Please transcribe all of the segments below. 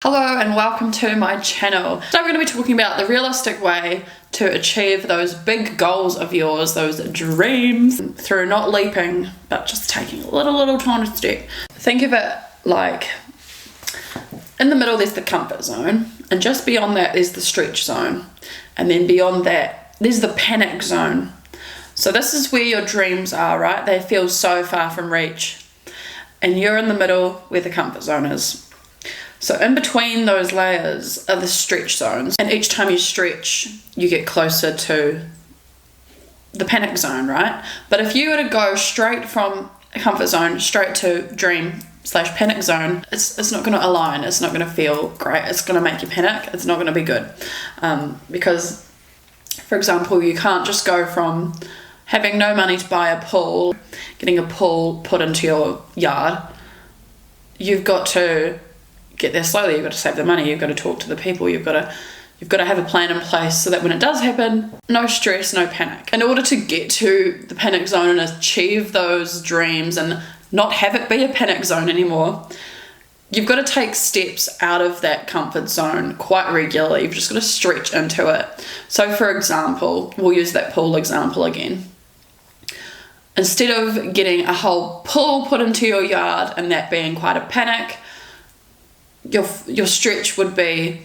Hello and welcome to my channel. So I'm going to be talking about the realistic way to achieve those big goals of yours, those dreams, through not leaping, but just taking a little tiny step. Think of it like in the middle there's the comfort zone, and just beyond that there's the stretch zone, and then beyond that there's the panic zone. So this is where your dreams are, right? They feel so far from reach, and you're in the middle where the comfort zone is. So in between those layers are the stretch zones, and each time you stretch you get closer to the panic zone, right? But if you were to go straight from a comfort zone straight to dream/panic zone, it's not going to align, it's not going to feel great, it's going to make you panic, it's not going to be good. Because, for example, you can't just go from having no money to buy a pool, getting a pool put into your yard. You've got to get there slowly, you've got to save the money, you've got to talk to the people, you've got to have a plan in place so that when it does happen, no stress, no panic. In order to get to the panic zone and achieve those dreams and not have it be a panic zone anymore, you've got to take steps out of that comfort zone quite regularly. You've just got to stretch into it. So for example, we'll use that pool example again. Instead of getting a whole pool put into your yard and that being quite a panic, your stretch would be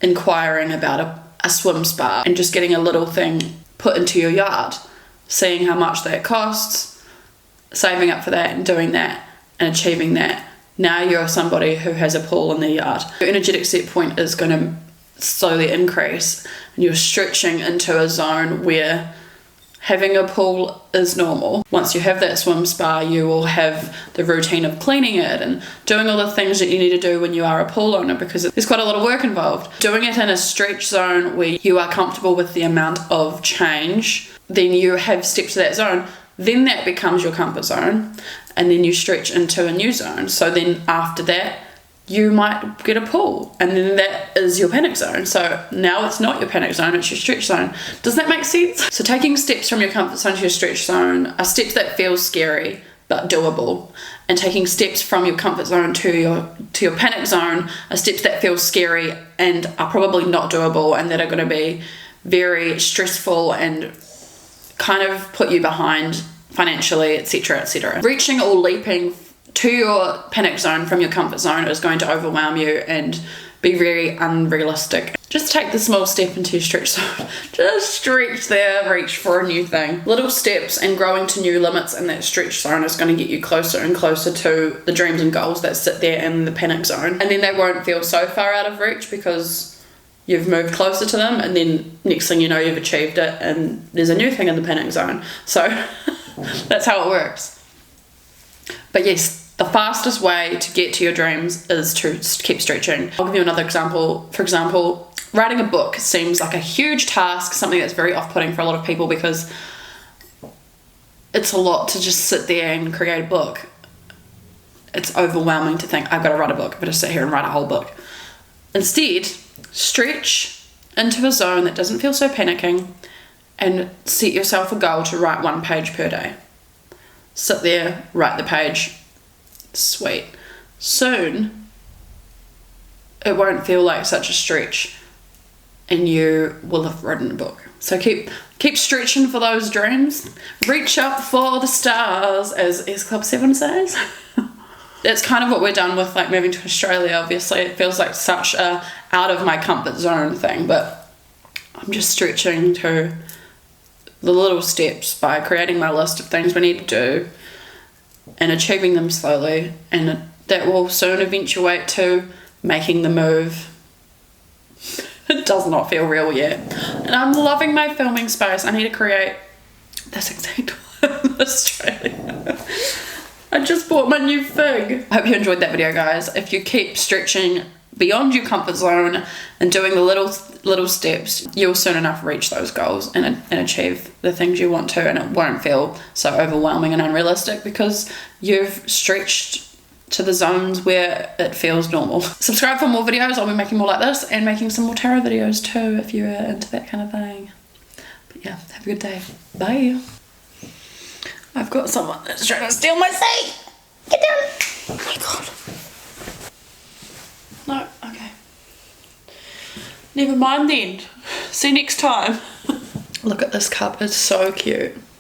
inquiring about a swim spa and just getting a little thing put into your yard, seeing how much that costs, saving up for that and doing that and achieving that. Now you're somebody who has a pool in their yard. Your energetic set point is going to slowly increase, and you're stretching into a zone where having a pool is normal. Once you have that swim spa, you will have the routine of cleaning it and doing all the things that you need to do when you are a pool owner, because there's quite a lot of work involved. Doing it in a stretch zone where you are comfortable with the amount of change, then you have stepped to that zone, then that becomes your comfort zone, and then you stretch into a new zone. So then after that, you might get a pool, and then that is your panic zone. So now it's not your panic zone, it's your stretch zone. Does that make sense? So taking steps from your comfort zone to your stretch zone are steps that feel scary but doable, and taking steps from your comfort zone to your panic zone are steps that feel scary and are probably not doable, and that are going to be very stressful and kind of put you behind financially, etc., etc. Reaching or leaping to your panic zone from your comfort zone is going to overwhelm you and be very unrealistic. Just take the small step into your stretch zone. Just stretch there, reach for a new thing. Little steps and growing to new limits in that stretch zone is going to get you closer and closer to the dreams and goals that sit there in the panic zone. And then they won't feel so far out of reach because you've moved closer to them, and then next thing you know you've achieved it and there's a new thing in the panic zone. So that's how it works. But yes, the fastest way to get to your dreams is to keep stretching. I'll give you another example. For example, writing a book seems like a huge task, something that's very off-putting for a lot of people, because it's a lot to just sit there and create a book. It's overwhelming to think, I've got to write a book, I've got to sit here and write a whole book. Instead, stretch into a zone that doesn't feel so panicking and set yourself a goal to write 1 page per day. Sit there, write the page. Sweet. Soon it won't feel like such a stretch and you will have written a book. So keep stretching for those dreams. Reach up for the stars, as S Club 7 says. That's kind of what we're done with, like, moving to Australia. Obviously it feels like such a out of my comfort zone thing, but I'm just stretching to the little steps by creating my list of things we need to do and achieving them slowly, and that will soon eventuate to making the move. It does not feel real yet, and I'm loving my filming space. I need to create this exact one in Australia. I just bought my new thing. I hope you enjoyed that video, guys. If you keep stretching beyond your comfort zone and doing the little steps, you'll soon enough reach those goals and achieve the things you want to, and it won't feel so overwhelming and unrealistic because you've stretched to the zones where it feels normal. Subscribe for more videos. I'll be making more like this and making some more tarot videos too if you're into that kind of thing. But yeah, have a good day. Bye. I've got someone that's trying to steal my seat. Get down. Oh my god. No, okay. Never mind then. See you next time. Look at this cup, it's so cute.